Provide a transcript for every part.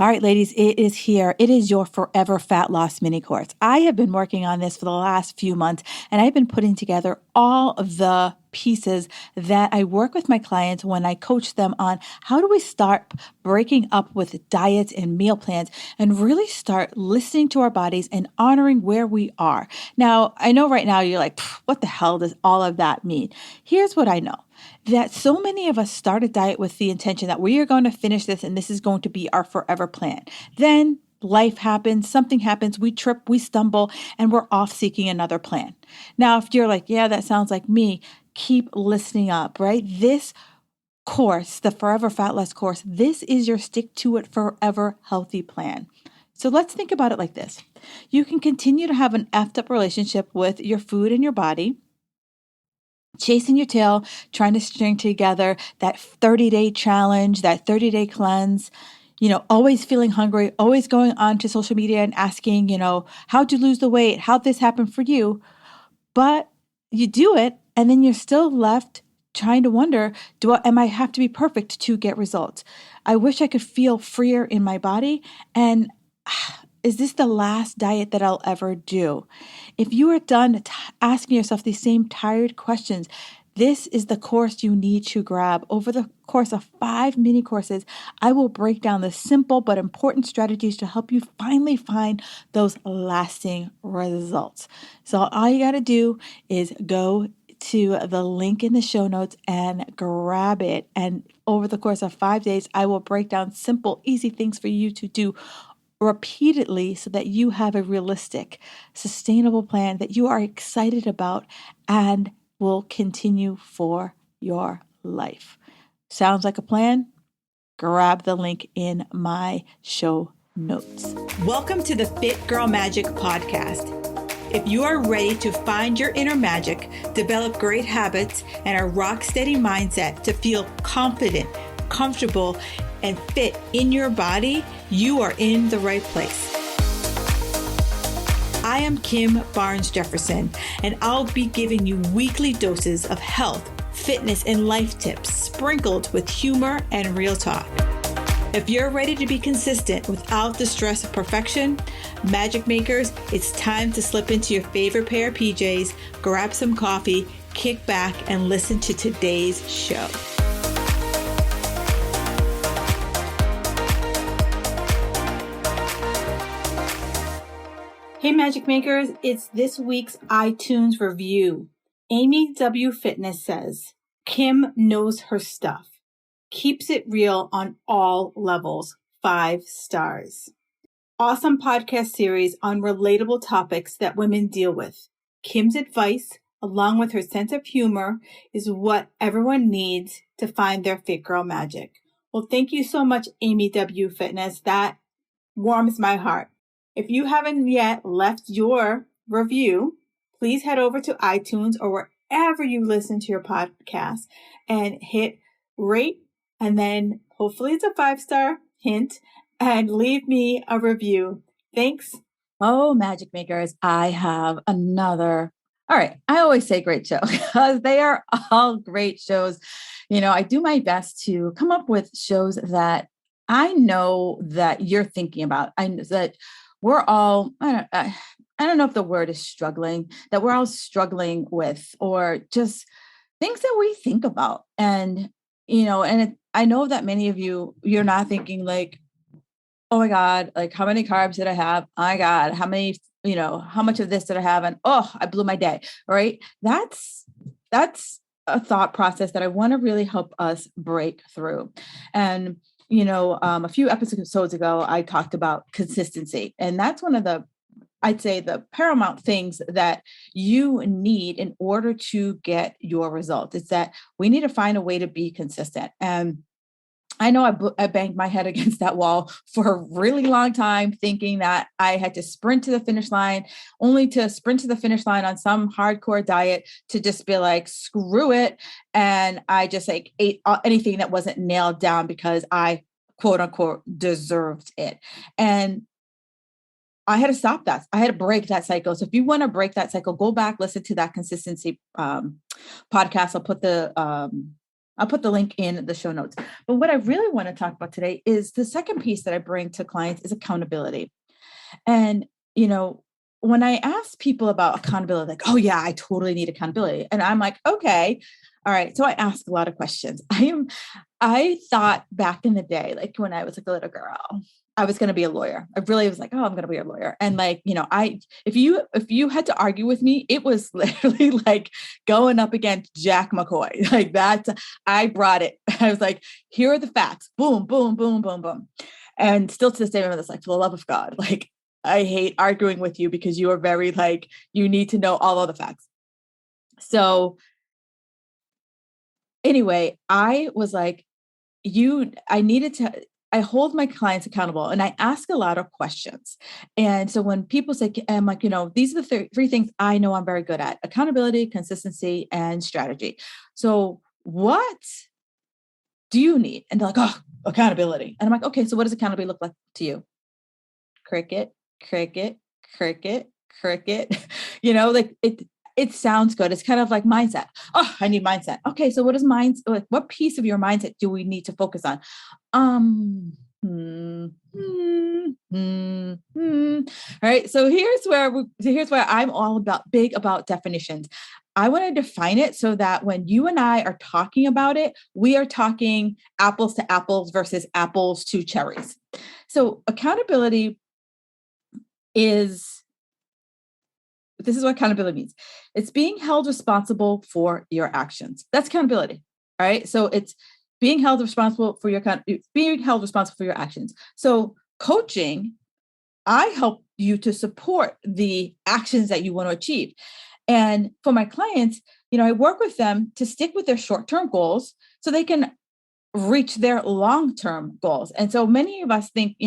All right, ladies, it is here. It is your Forever Fat Loss mini course. I have been working on this for the last few months, and I've been putting together all of the pieces that I work with my clients when I coach them on how do we start breaking up with diets and meal plans and really start listening to our bodies and honoring where we are. Now, I know right now you're like, what the hell does all of that mean? Here's what I know. That so many of us start a diet with the intention that we are going to finish this and this is going to be our forever plan. Then life happens, something happens, we trip, we stumble, and we're off seeking another plan. Now, if you're like, yeah, that sounds like me, keep listening up, right? This course, the Forever Fat Loss course, this is your stick to it forever healthy plan. So let's think about it like this. You can continue to have an effed up relationship with your food and your body, chasing your tail, trying to string together that 30-day challenge, that 30-day cleanse, always feeling hungry, always going on to social media and asking, how'd you lose the weight? How'd this happen for you? But you do it, and then you're still left trying to wonder, am I have to be perfect to get results? I wish I could feel freer in my body, and is this the last diet that I'll ever do? If you are done asking yourself these same tired questions, this is the course you need to grab. Over the course of 5 mini courses, I will break down the simple but important strategies to help you finally find those lasting results. So all you got to do is go to the link in the show notes and grab it. And over the course of 5 days, I will break down simple, easy things for you to do repeatedly so that you have a realistic, sustainable plan that you are excited about and will continue for your life. Sounds like a plan? Grab the link in my show notes. Welcome to the Fit Girl Magic podcast. If you are ready to find your inner magic, develop great habits, and a rock steady mindset to feel confident, comfortable, and fit in your body, you are in the right place. I am Kim Barnes Jefferson, and I'll be giving you weekly doses of health, fitness, and life tips sprinkled with humor and real talk. If you're ready to be consistent without the stress of perfection, magic makers, it's time to slip into your favorite pair of PJs, grab some coffee, kick back, and listen to today's show. Hey Magic Makers, it's this week's iTunes review. Amy W. Fitness says, Kim knows her stuff. Keeps it real on all levels. 5 stars. Awesome podcast series on relatable topics that women deal with. Kim's advice, along with her sense of humor, is what everyone needs to find their fit girl magic. Well, thank you so much, Amy W. Fitness. That warms my heart. If you haven't yet left your review, please head over to iTunes or wherever you listen to your podcast and hit rate, and then hopefully it's a 5-star hint, and leave me a review. Thanks. Oh, Magic Makers, I have another. All right. I always say great show because they are all great shows. I do my best to come up with shows that I know that you're thinking about. I know that we're all, I don't know if the word is struggling, that we're all struggling with, or just things that we think about. And, I know that many of you're not thinking like, oh my God, like how many carbs did I have? Oh my God, how much of this did I have? And I blew my day, right? That's a thought process that I want to really help us break through. And a few episodes ago, I talked about consistency. And that's one of I'd say the paramount things that you need in order to get your results. It's that we need to find a way to be consistent. And I know I banged my head against that wall for a really long time, thinking that I had to sprint to the finish line, only to sprint to the finish line on some hardcore diet to just be like, screw it. And I just ate anything that wasn't nailed down because I, quote unquote, deserved it. And I had to stop that. I had to break that cycle. So if you want to break that cycle, go back, listen to that consistency podcast. I'll put the link in the show notes. But what I really want to talk about today is the second piece that I bring to clients is accountability. And, you know, when I ask people about accountability, like, oh yeah, I totally need accountability. And I'm like, okay, all right. So I ask a lot of questions. I thought back in the day, like when I was like a little girl, I was going to be a lawyer. I really was like, oh, I'm going to be a lawyer. And like, if you had to argue with me, it was literally like going up against Jack McCoy. Like that, I brought it. I was like, here are the facts. Boom, boom, boom, boom, boom. And still to this day, I'm just like, for the love of God, like I hate arguing with you because you are very like, you need to know all of the facts. So anyway, I was like, I hold my clients accountable and I ask a lot of questions. And so when people say, I'm like, these are the three things I know I'm very good at: accountability, consistency, and strategy. So what do you need? And they're like, oh, accountability. And I'm like, okay, so what does accountability look like to you? Cricket, cricket, cricket, cricket. Like it sounds good. It's kind of like mindset. Oh, I need mindset. Okay, so what piece of your mindset do we need to focus on? All right. So here's where I'm all about big about definitions. I want to define it so that when you and I are talking about it, we are talking apples to apples versus apples to cherries. So accountability this is what accountability means. It's being held responsible for your actions. That's accountability. All right. So it's being held responsible for your actions. So coaching, I help you to support the actions that you want to achieve. And for my clients, I work with them to stick with their short-term goals so they can reach their long-term goals. And so many of us think,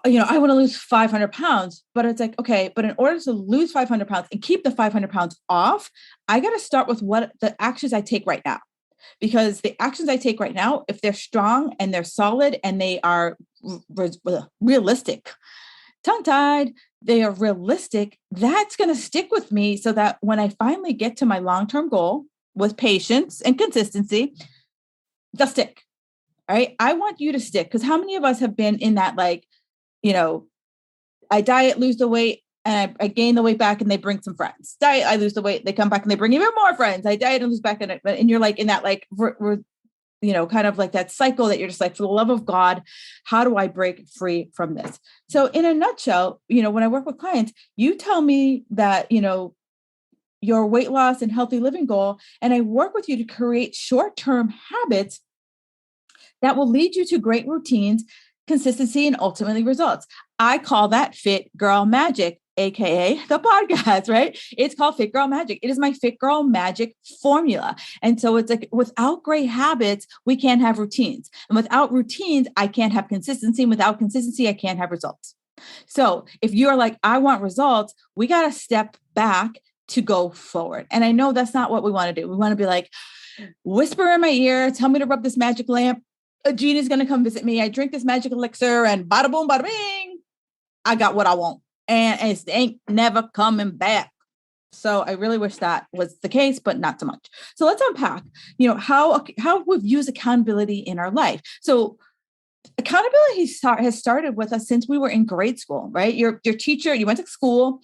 I want to lose 500 pounds, but it's like, okay, but in order to lose 500 pounds and keep the 500 pounds off, I got to start with what the actions I take right now, because the actions I take right now, if they're strong and they're solid and they are realistic, tongue-tied, they are realistic, that's going to stick with me so that when I finally get to my long-term goal with patience and consistency, they'll stick. All right. I want you to stick, because how many of us have been in that, like, I diet, lose the weight, and I gain the weight back, and they bring some friends. Diet, I lose the weight, they come back and they bring even more friends. I diet and lose back, and you're like in that, like, kind of like that cycle that you're just like, for the love of God, how do I break free from this? So in a nutshell, when I work with clients, you tell me that, your weight loss and healthy living goal, and I work with you to create short-term habits that will lead you to great routines, consistency, and ultimately results. I call that Fit Girl Magic, AKA the podcast, right? It's called Fit Girl Magic. It is my Fit Girl Magic formula. And so it's like, without great habits, we can't have routines. And without routines, I can't have consistency. And without consistency, I can't have results. So if you're like, I want results, we got to step back to go forward. And I know that's not what we want to do. We want to be like, whisper in my ear, tell me to rub this magic lamp. A genie is going to come visit me. I drink this magic elixir and bada boom, bada bing, I got what I want. And it ain't never coming back. So I really wish that was the case, but not so much. So let's unpack, how we've used accountability in our life. So accountability has started with us since we were in grade school, right? Your teacher, you went to school,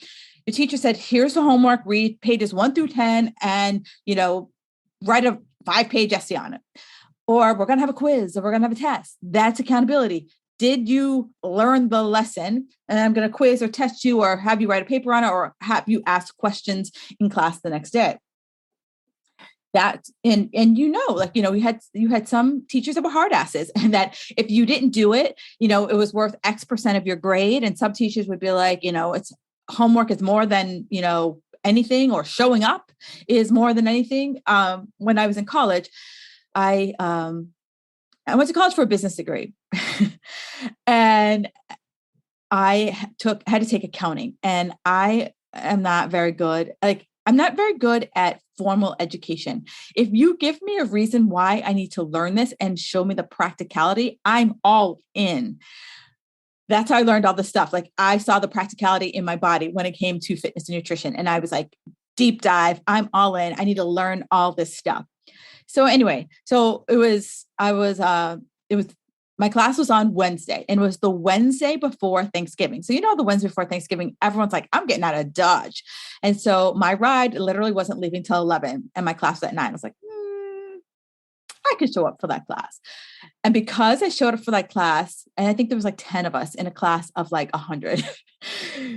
your teacher said, here's the homework, read pages 1 through 10, and, write a 5-page essay on it. Or we're going to have a quiz, or we're going to have a test. That's accountability. Did you learn the lesson? And I'm going to quiz or test you, or have you write a paper on it, or have you ask questions in class the next day. That, and you had some teachers that were hard asses, and that if you didn't do it, it was worth X% of your grade. And some teachers would be like, it's homework is more than, anything, or showing up is more than anything. When I was in college, I went to college for a business degree, and I had to take accounting, and I am not very good. I'm not very good at formal education. If you give me a reason why I need to learn this and show me the practicality, I'm all in. That's how I learned all this stuff. Like, I saw the practicality in my body when it came to fitness and nutrition. And I was like, deep dive, I'm all in. I need to learn all this stuff. So anyway, it was, my class was on Wednesday and it was the Wednesday before Thanksgiving. So, the Wednesday before Thanksgiving, everyone's like, I'm getting out of Dodge. And so my ride literally wasn't leaving till 11 and my class was at 9. I was like, I could show up for that class. And because I showed up for that class, and I think there was like 10 of us in a class of like 100,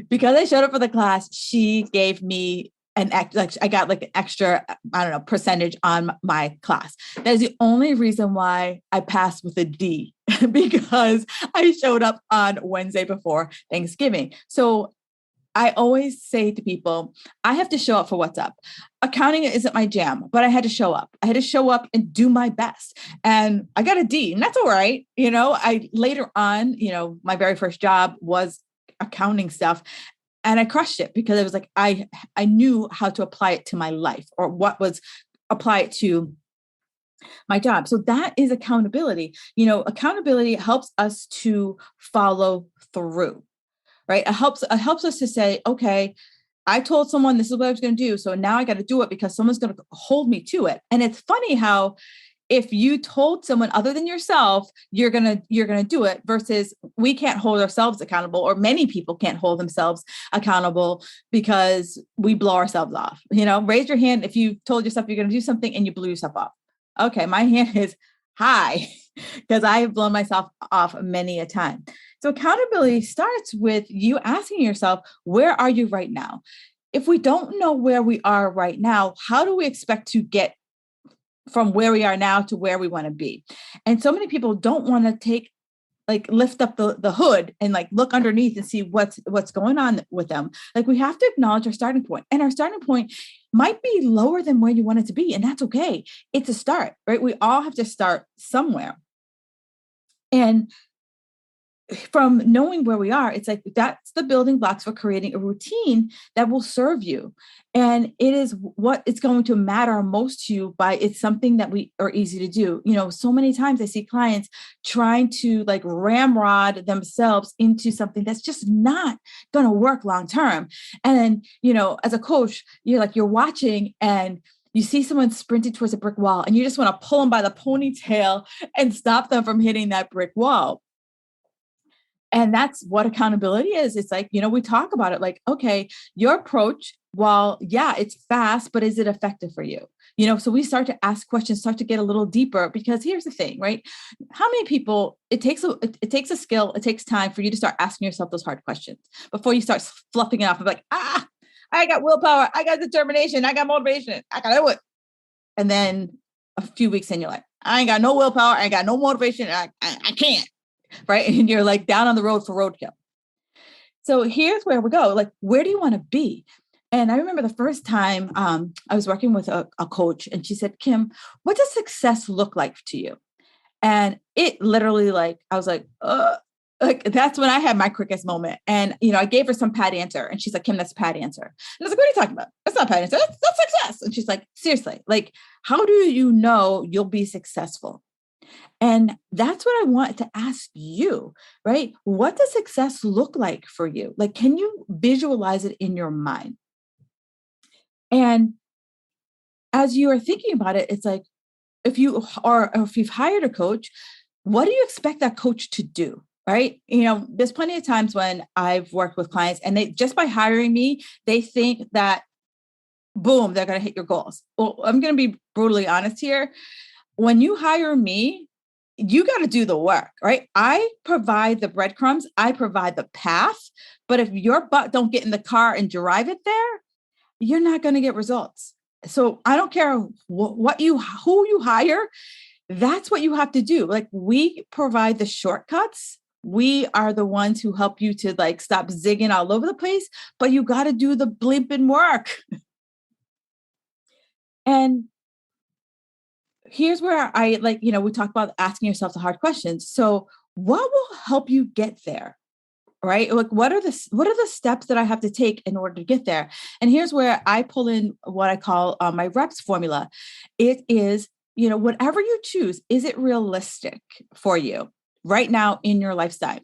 because I showed up for the class, she gave me I got like an extra, I don't know, percentage on my class. That is the only reason why I passed with a D because I showed up on Wednesday before Thanksgiving. So I always say to people, I have to show up for what's up. Accounting isn't my jam, but I had to show up. I had to show up and do my best. And I got a D, and that's all right. I later on, my very first job was accounting stuff. And I crushed it because it was like, I knew how to apply it to my life or apply it to my job. So that is accountability. Accountability helps us to follow through, right? It helps us to say, okay, I told someone this is what I was going to do. So now I got to do it because someone's going to hold me to it. And it's funny how if you told someone other than yourself, you're going to do it versus we can't hold ourselves accountable, or many people can't hold themselves accountable because we blow ourselves off. Raise your hand if you told yourself you're going to do something and you blew yourself off. Okay. My hand is high because I have blown myself off many a time. So accountability starts with you asking yourself, where are you right now? If we don't know where we are right now, how do we expect to get from where we are now to where we want to be? And so many people don't want to lift up the hood and look underneath and see what's going on with them. We have to acknowledge our starting point, and our starting point might be lower than where you want it to be. And that's okay. It's a start, right? We all have to start somewhere. And from knowing where we are, it's like that's the building blocks for creating a routine that will serve you. And it is what it's going to matter most to you it's something that we are easy to do. So many times I see clients trying to ramrod themselves into something that's just not going to work long term. And then, as a coach, you're watching and you see someone sprinting towards a brick wall and you just want to pull them by the ponytail and stop them from hitting that brick wall. And that's what accountability is. It's we talk about it okay, your approach, while it's fast, but is it effective for you? So we start to ask questions, start to get a little deeper, because here's the thing, right? How many people, it takes a skill, it takes time for you to start asking yourself those hard questions before you start fluffing it off and I got willpower, I got determination, I got motivation, I got to do it. And then a few weeks in, you're like, I ain't got no willpower, I ain't got no motivation, I can't. Right. And you're down on the road for roadkill. So here's where we go. Where do you want to be? And I remember the first time I was working with a coach, and she said, Kim, what does success look like to you? And it literally I was that's when I had my quickest moment. And, I gave her some pat answer, and she's like, Kim, that's a pat answer. And I was like, what are you talking about? That's not a pat answer. That's success. And she's like, seriously, how do you know you'll be successful? And that's what I want to ask you, right? What does success look like for you? Can you visualize it in your mind? And as you are thinking about it, it's if you've hired a coach, what do you expect that coach to do? Right? There's plenty of times when I've worked with clients and they just by hiring me, they think that boom, they're going to hit your goals. Well, I'm going to be brutally honest here. When you hire me, you got to do the work, right? I provide the breadcrumbs. I provide the path. But if your butt don't get in the car and drive it there, you're not going to get results. So I don't care who you hire. That's what you have to do. We provide the shortcuts. We are the ones who help you to stop zigging all over the place, but you got to do the bleeping work. And here's where we talk about asking yourself the hard questions. So what will help you get there? Right? What are the steps that I have to take in order to get there? And here's where I pull in what I call my reps formula. It is, whatever you choose, is it realistic for you right now in your lifestyle?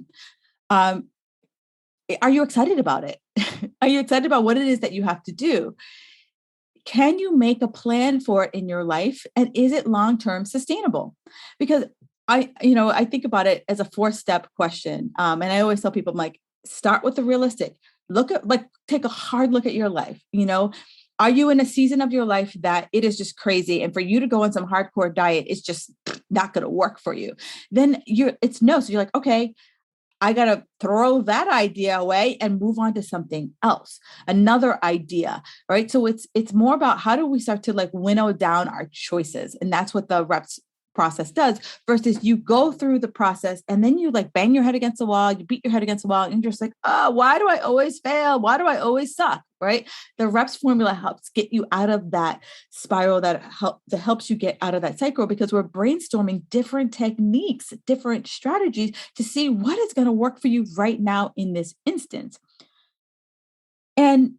Are you excited about it? Are you excited about what it is that you have to do? can you make a plan for it in your life? And is it long-term sustainable? Because I think about it as a 4-step question. And I always tell people, I'm like, start with the realistic. Take a hard look at your life. Are you in a season of your life that it is just crazy? And for you to go on some hardcore diet, it's just not going to work for you. Then it's no. So you're like, okay, I got to throw that idea away and move on to something else, another idea, right? So it's more about how do we start to like winnow down our choices? And that's what the reps process does versus you go through the process and then you like bang your head against the wall, you beat your head against the wall and you're just like, oh, why do I always fail? Why do I always suck? Right? The reps formula helps get you out of that spiral that helps you get out of that cycle because we're brainstorming different techniques, different strategies to see what is going to work for you right now in this instance. And,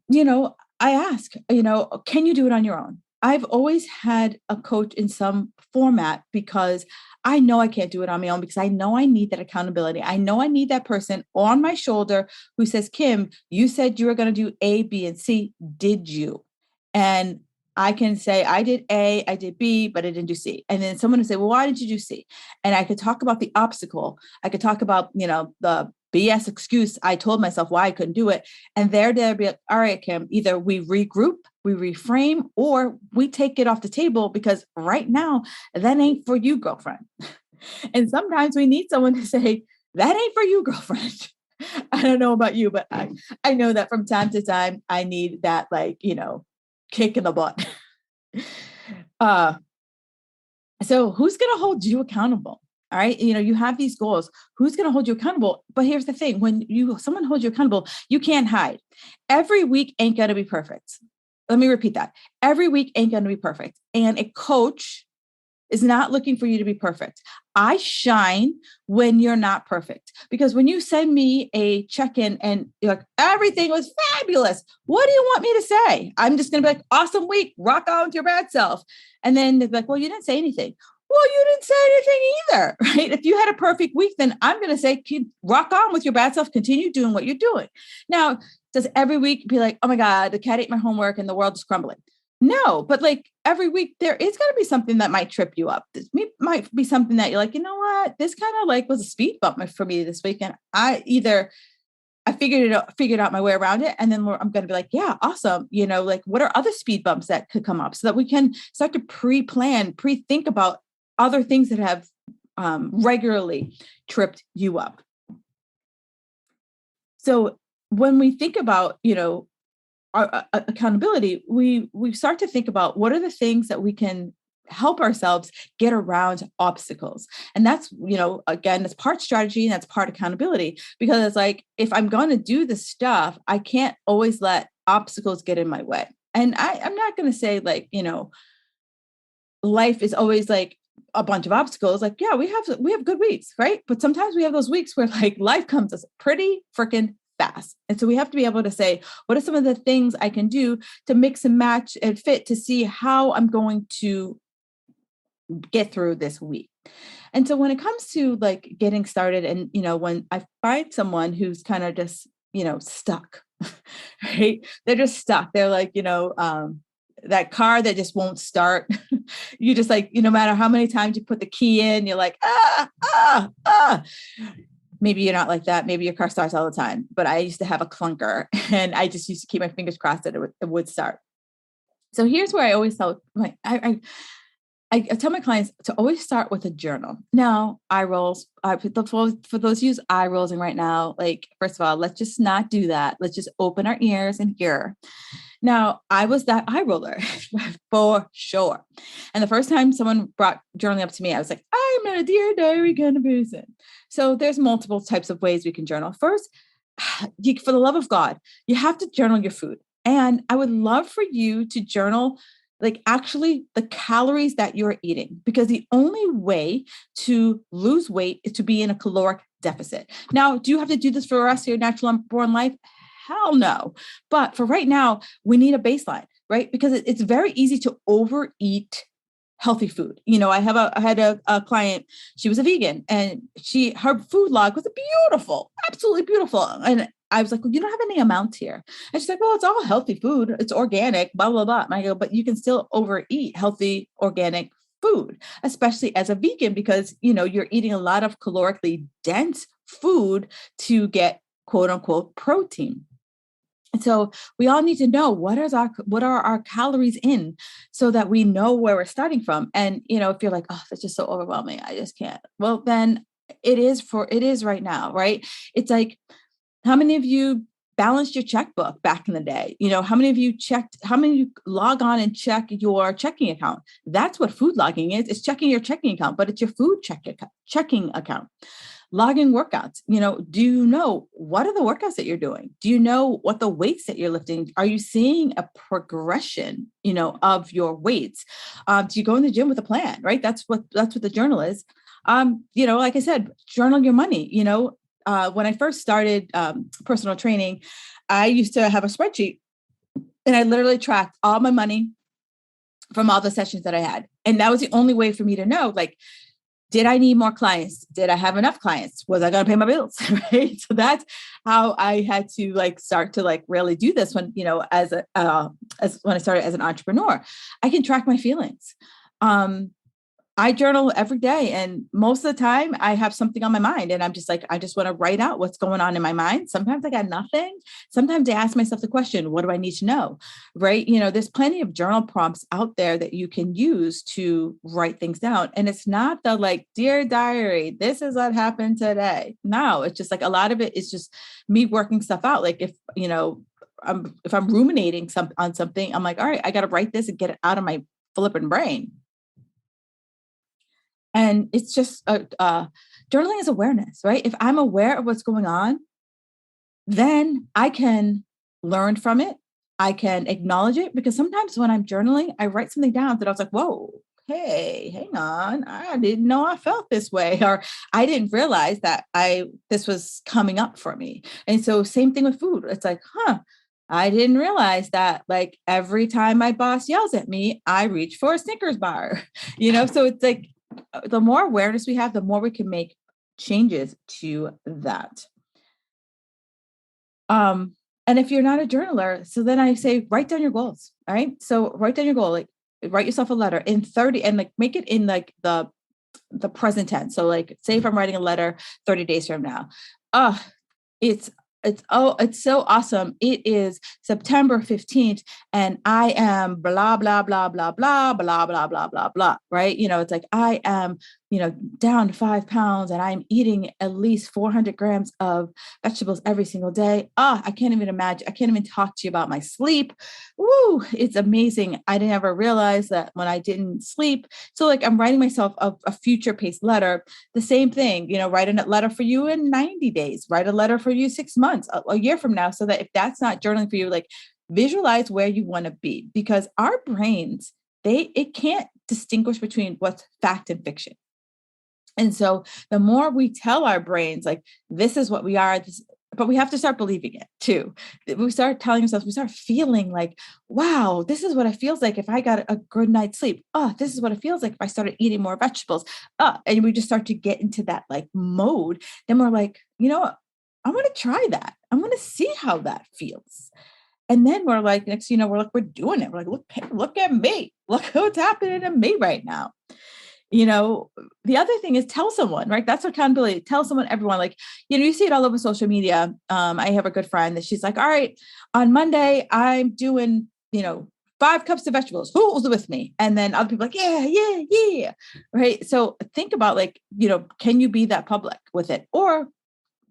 I ask, can you do it on your own? I've always had a coach in some format because I know I can't do it on my own because I know I need that accountability. I know I need that person on my shoulder who says, Kim, you said you were going to do A, B, and C. Did you? And I can say, I did A, I did B, but I didn't do C. And then someone would say, well, why did you do C? And I could talk about the obstacle. I could talk about, the BS excuse I told myself why I couldn't do it. And they'd be like, all right, Kim, either we regroup, we reframe, or we take it off the table because right now, that ain't for you, girlfriend. And sometimes we need someone to say, that ain't for you, girlfriend. I don't know about you, but I know that from time to time, I need that, kick in the butt. So who's going to hold you accountable? All right. You have these goals. Who's going to hold you accountable? But here's the thing. When someone holds you accountable, you can't hide. Every week ain't going to be perfect. Let me repeat that. Every week ain't going to be perfect. And a coach is not looking for you to be perfect. I shine when you're not perfect because when you send me a check-in and you're like, everything was fabulous. What do you want me to say? I'm just going to be like, awesome week, rock on with your bad self. And then they're like, well, you didn't say anything. Well, you didn't say anything either, right? If you had a perfect week, then I'm going to say, rock on with your bad self, continue doing what you're doing. Now, does every week be like, oh my God, the cat ate my homework and the world is crumbling? No, but like every week there is going to be something that might trip you up. This might be something that you're like, you know what, this kind of like was a speed bump for me this weekend. I figured out my way around it. And then I'm going to be like, yeah, awesome. Like what are other speed bumps that could come up so that we can start to pre-think about other things that have regularly tripped you up. So when we think about, our accountability, we start to think about what are the things that we can help ourselves get around obstacles. And that's, again, that's part strategy and that's part accountability, because it's like, if I'm going to do this stuff, I can't always let obstacles get in my way. And I'm not going to say like, life is always like a bunch of obstacles. Like, yeah, we have good weeks, right? But sometimes we have those weeks where like life comes us pretty freaking fast. And so we have to be able to say, what are some of the things I can do to mix and match and fit to see how I'm going to get through this week. And so when it comes to like getting started and, when I find someone who's kind of just, stuck, right? They're just stuck. They're like, that car that just won't start. You just like, no matter how many times you put the key in, you're like, Maybe you're not like that. Maybe your car starts all the time. But I used to have a clunker and I just used to keep my fingers crossed that it would start. So here's where I always tell I tell my clients to always start with a journal. Now, eye rolls. For those who use eye rolling right now, like, first of all, let's just not do that. Let's just open our ears and hear. Now, I was that eye roller for sure. And the first time someone brought journaling up to me, I was like, I'm not a Dear Diary kind of person. So there's multiple types of ways we can journal. First, for the love of God, you have to journal your food. And I would love for you to journal like actually the calories that you're eating, because the only way to lose weight is to be in a caloric deficit. Now, do you have to do this for the rest of your natural born life? Hell no. But for right now, we need a baseline, right? Because it's very easy to overeat healthy food. I had a client, she was a vegan and her food log was beautiful, absolutely beautiful. And I was like, well, you don't have any amounts here. And she's like, well, it's all healthy food. It's organic, blah, blah, blah. And I go, but you can still overeat healthy, organic food, especially as a vegan, because, you're eating a lot of calorically dense food to get quote unquote protein. And so we all need to know what are our calories in, so that we know where we're starting from. And, if you're like, oh, that's just so overwhelming, I just can't. Well, then it is right now, right? It's like, how many of you balanced your checkbook back in the day? How many of you log on and check your checking account? That's what food logging is. It's checking your checking account, but it's your food checking account. Logging workouts, do you know what are the workouts that you're doing? Do you know what the weights that you're lifting? Are you seeing a progression, of your weights? Do you go in the gym with a plan, right? That's what the journal is. Like I said, journal your money. When I first started personal training, I used to have a spreadsheet, and I literally tracked all my money from all the sessions that I had. And that was the only way for me to know, like, did I need more clients? Did I have enough clients? Was I going to pay my bills? Right. So that's how I had to start to really do this when, as when I started as an entrepreneur. I can track my feelings. I journal every day, and most of the time I have something on my mind, and I'm just like, I just want to write out what's going on in my mind. Sometimes I got nothing. Sometimes I ask myself the question, what do I need to know? Right. There's plenty of journal prompts out there that you can use to write things down. And it's not the dear diary, this is what happened today. No, it's just a lot of it is just me working stuff out. Like if I'm ruminating on something, I'm like, all right, I got to write this and get it out of my flipping brain. And it's just journaling is awareness, right? If I'm aware of what's going on, then I can learn from it. I can acknowledge it, because sometimes when I'm journaling, I write something down that I was like, whoa, hey, hang on. I didn't know I felt this way, or I didn't realize that this was coming up for me. And so same thing with food. It's like, I didn't realize that every time my boss yells at me, I reach for a Snickers bar, so it's like, the more awareness we have, the more we can make changes to that. And if you're not a journaler, so then I say, write down your goals. All right. So write down your goal, write yourself a letter in 30 and make it in the present tense. So say if I'm writing a letter 30 days from now, it's so awesome. It is September 15th and I am blah, blah, blah, blah, blah, blah, blah, blah, blah, blah. Right. It's like, I am, down 5 pounds and I'm eating at least 400 grams of vegetables every single day. I can't even imagine. I can't even talk to you about my sleep. Woo. It's amazing. I didn't ever realize that when I didn't sleep. So I'm writing myself a future paced letter, the same thing, write a letter for you in 90 days, write a letter for you 6 months, a year from now. So that if that's not journaling for you, visualize where you want to be, because our brains, it can't distinguish between what's fact and fiction. And so the more we tell our brains, this is what we are, but we have to start believing it too. We start telling ourselves, we start feeling wow, this is what it feels like if I got a good night's sleep. This is what it feels like if I started eating more vegetables. And we just start to get into that mode. Then we're like, I want to try that. I want to see how that feels. And then we're next, we're doing it. We're look at me. Look what's happening to me right now. The other thing is tell someone, right? That's accountability. Tell someone, everyone, you see it all over social media. I have a good friend that she's like, all right, on Monday, I'm doing, 5 cups of vegetables. Who's with me? And then other people yeah. Right. So think about can you be that public with it, or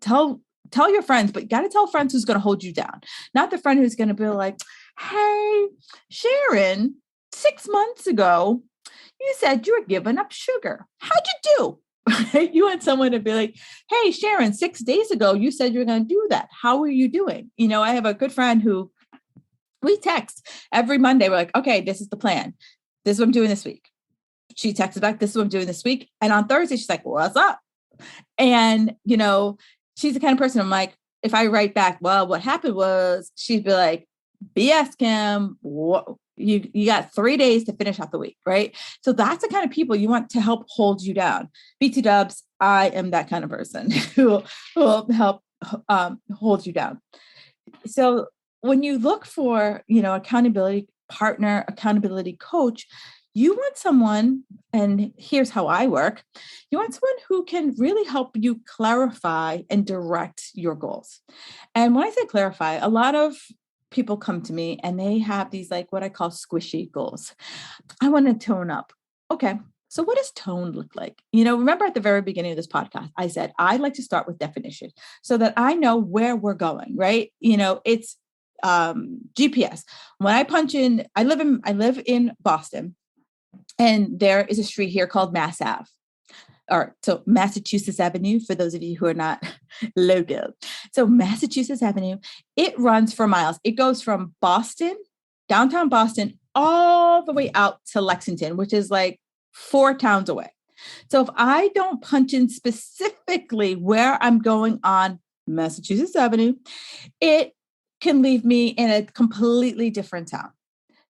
tell your friends, but you got to tell friends who's going to hold you down. Not the friend who's going to be like, hey, Sharon, 6 months ago, you said you were giving up sugar. How'd you do? You want someone to be like, hey, Sharon, 6 days ago, you said you were going to do that. How are you doing? I have a good friend who we text every Monday. We're like, okay, this is the plan. This is what I'm doing this week. She texts back, this is what I'm doing this week. And on Thursday, she's like, what's up? And, she's the kind of person I'm like, if I write back, well, what happened was, she'd be like, BS Kim, you got 3 days to finish out the week, right? So that's the kind of people you want to help hold you down. BT Dubs, I am that kind of person who will help holds you down. So when you look for, accountability partner, accountability coach, you want someone, and here's how I work. You want someone who can really help you clarify and direct your goals. And when I say clarify, a lot of people come to me and they have these like what I call squishy goals. I want to tone up. Okay. So what does tone look like? Remember at the very beginning of this podcast, I said, I'd like to start with definition so that I know where we're going, right? It's GPS. When I punch in, I live in Boston, and there is a street here called Mass Ave. Or so Massachusetts Avenue, for those of you who are not local. So Massachusetts Avenue, it runs for miles. It goes from Boston, downtown Boston, all the way out to Lexington, which is like 4 towns away. So if I don't punch in specifically where I'm going on Massachusetts Avenue, it can leave me in a completely different town.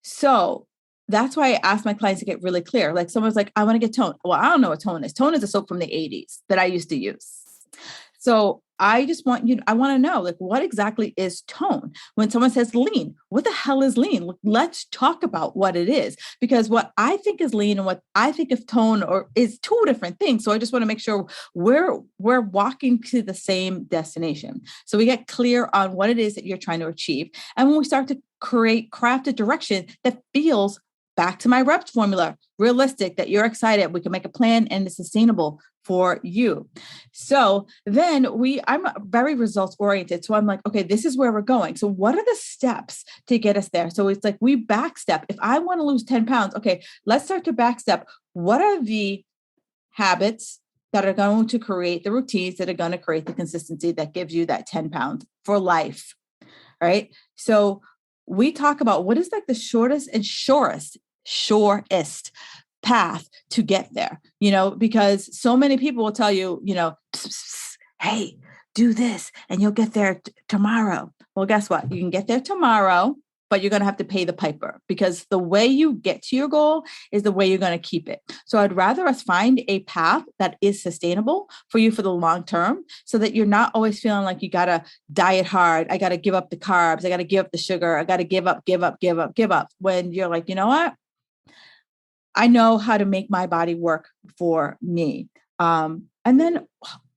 So that's why I ask my clients to get really clear. Like someone's like, I want to get tone. Well, I don't know what tone is. Tone is a soap from the 80s that I used to use. So I just want I want to know, like, what exactly is tone? When someone says lean, what the hell is lean? Let's talk about what it is, because what I think is lean and what I think of tone is 2 different things. So I just want to make sure we're walking to the same destination. So we get clear on what it is that you're trying to achieve. And when we start to craft a direction that feels, back to my reps formula, realistic, that you're excited, we can make a plan and it's sustainable for you. So then I'm very results oriented. So I'm like, okay, this is where we're going. So what are the steps to get us there? So it's like we back step. If I want to lose 10 pounds, okay, let's start to back step. What are the habits that are going to create the routines that are going to create the consistency that gives you that 10 pounds for life? Right. So we talk about what is like the shortest and surest path to get there, because so many people will tell you, hey, do this and you'll get there tomorrow. Well, guess what? You can get there tomorrow, but you're going to have to pay the piper, because the way you get to your goal is the way you're going to keep it. So I'd rather us find a path that is sustainable for you for the long term, so that you're not always feeling like you got to diet hard. I got to give up the carbs. I got to give up the sugar. I got to give up. When you're like, you know what? I know how to make my body work for me. And then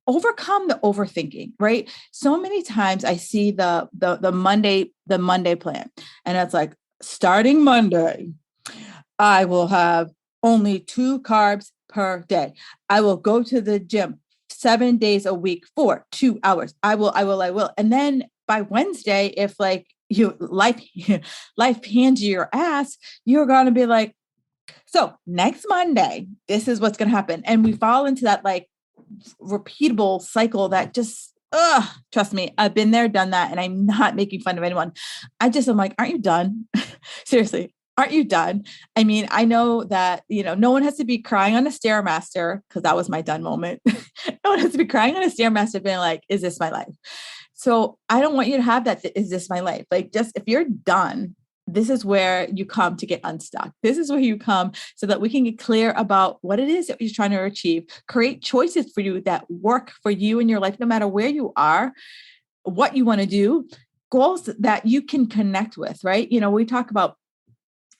overcome the overthinking, right? So many times I see the Monday plan, and it's like, starting Monday, I will have only 2 carbs per day. I will go to the gym 7 days a week for 2 hours. I will. And then by Wednesday, if like life hands you your ass, you're going to be like, so next Monday, this is what's going to happen. And we fall into that like repeatable cycle that just, trust me, I've been there, done that. And I'm not making fun of anyone. I'm like, aren't you done? Seriously, aren't you done? I mean, I know that, no one has to be crying on a Stairmaster, because that was my done moment. No one has to be crying on a Stairmaster being like, is this my life? So I don't want you to have that. Is this my life? Like, just if you're done, this is where you come to get unstuck. This is where you come so that we can get clear about what it is that you're trying to achieve, create choices for you that work for you in your life, no matter where you are, what you want to do, goals that you can connect with, right? We talk about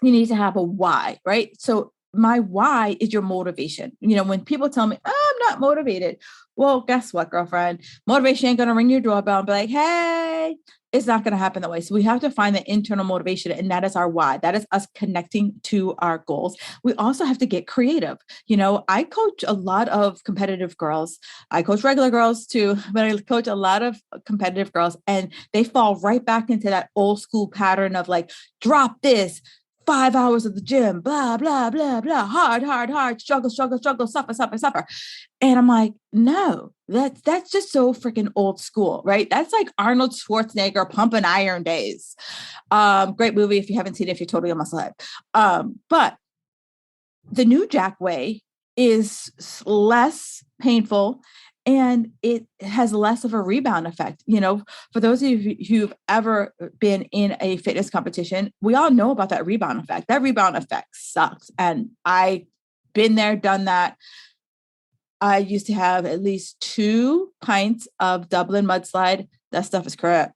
you need to have a why, right? So my why is your motivation. When people tell me, I'm not motivated. Well, guess what, girlfriend? Motivation ain't going to ring your doorbell and be like, hey, it's not going to happen that way. So we have to find the internal motivation, and that is our why. That is us connecting to our goals. We also have to get creative. I coach a lot of competitive girls. I coach regular girls too, but I coach a lot of competitive girls, and they fall right back into that old school pattern of like, drop this, 5 hours of the gym, blah, blah, blah, blah, hard, struggle, suffer. And I'm like, no, that's just so freaking old school, right? That's like Arnold Schwarzenegger Pump and Iron days. Great movie. If you haven't seen it, if you're totally a musclehead. But the new Jack way is less painful, and it has less of a rebound effect. For those of you who've ever been in a fitness competition, we all know about that rebound effect. That rebound effect sucks. And I've been there, done that. I used to have at least 2 pints of Dublin mudslide. That stuff is correct.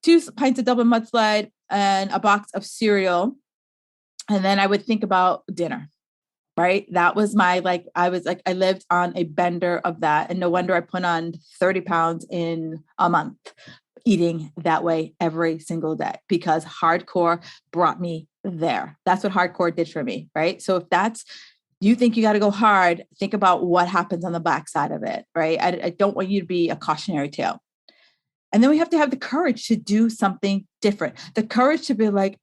2 pints of Dublin mudslide and a box of cereal. And then I would think about dinner, right? That was my, I lived on a bender of that. And no wonder I put on 30 pounds in a month eating that way every single day, because hardcore brought me there. That's what hardcore did for me, right? So if you think you got to go hard, think about what happens on the backside of it, right? I don't want you to be a cautionary tale. And then we have to have the courage to do something different. The courage to be like,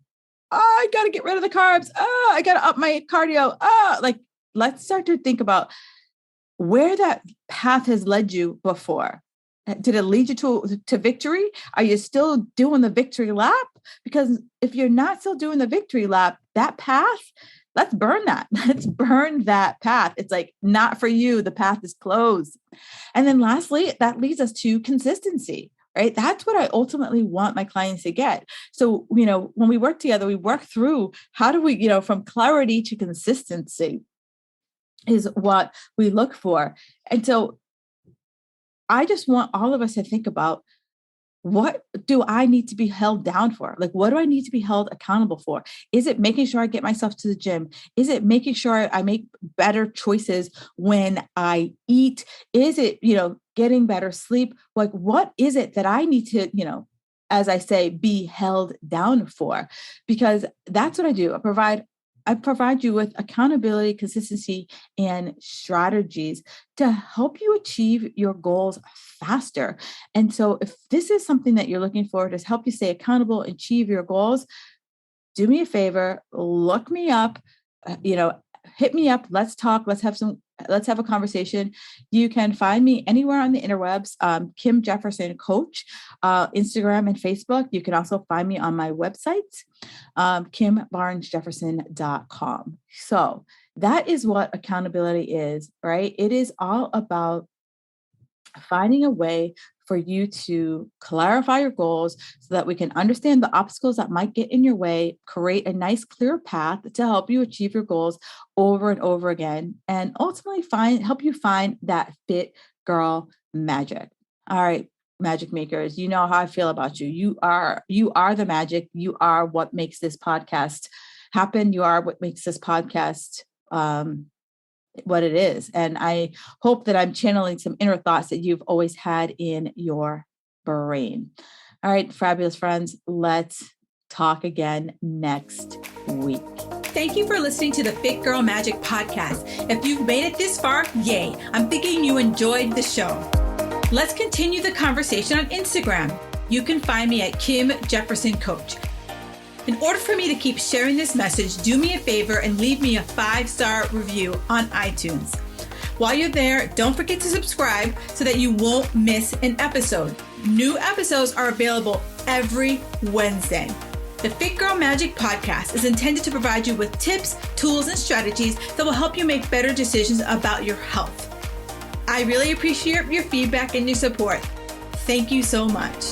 oh, I got to get rid of the carbs. Oh, I got to up my cardio. Let's start to think about where that path has led you before. Did it lead you to victory? Are you still doing the victory lap? Because if you're not still doing the victory lap, that path, let's burn that. Let's burn that path. It's like, not for you. The path is closed. And then lastly, that leads us to consistency, right? That's what I ultimately want my clients to get. So, when we work together, we work through how do we, from clarity to consistency is what we look for. And so I just want all of us to think about, what do I need to be held down for? Like, what do I need to be held accountable for? Is it making sure I get myself to the gym? Is it making sure I make better choices when I eat? Is it, getting better sleep? Like, what is it that I need to, as I say, be held down for? Because that's what I do. I provide you with accountability, consistency, and strategies to help you achieve your goals faster. And so if this is something that you're looking for to help you stay accountable, achieve your goals, do me a favor, look me up, hit me up. Let's talk. Let's have a conversation. You can find me anywhere on the interwebs, Kim Jefferson Coach, Instagram and Facebook. You can also find me on my website, kimbarnesjefferson.com. So that is what accountability is, right? It is all about finding a way for you to clarify your goals so that we can understand the obstacles that might get in your way, create a nice, clear path to help you achieve your goals over and over again, and ultimately help you find that fit girl magic. All right, magic makers, you know how I feel about you. You are the magic. You are what makes this podcast happen. You are what makes this podcast what it is. And I hope that I'm channeling some inner thoughts that you've always had in your brain. All right, fabulous friends, let's talk again next week. Thank you for listening to the Fit Girl Magic podcast. If you've made it this far, yay. I'm thinking you enjoyed the show. Let's continue the conversation on Instagram. You can find me at Kim Jefferson Coach. In order for me to keep sharing this message, do me a favor and leave me a 5-star review on iTunes. While you're there, don't forget to subscribe so that you won't miss an episode. New episodes are available every Wednesday. The Fit Girl Magic podcast is intended to provide you with tips, tools, and strategies that will help you make better decisions about your health. I really appreciate your feedback and your support. Thank you so much.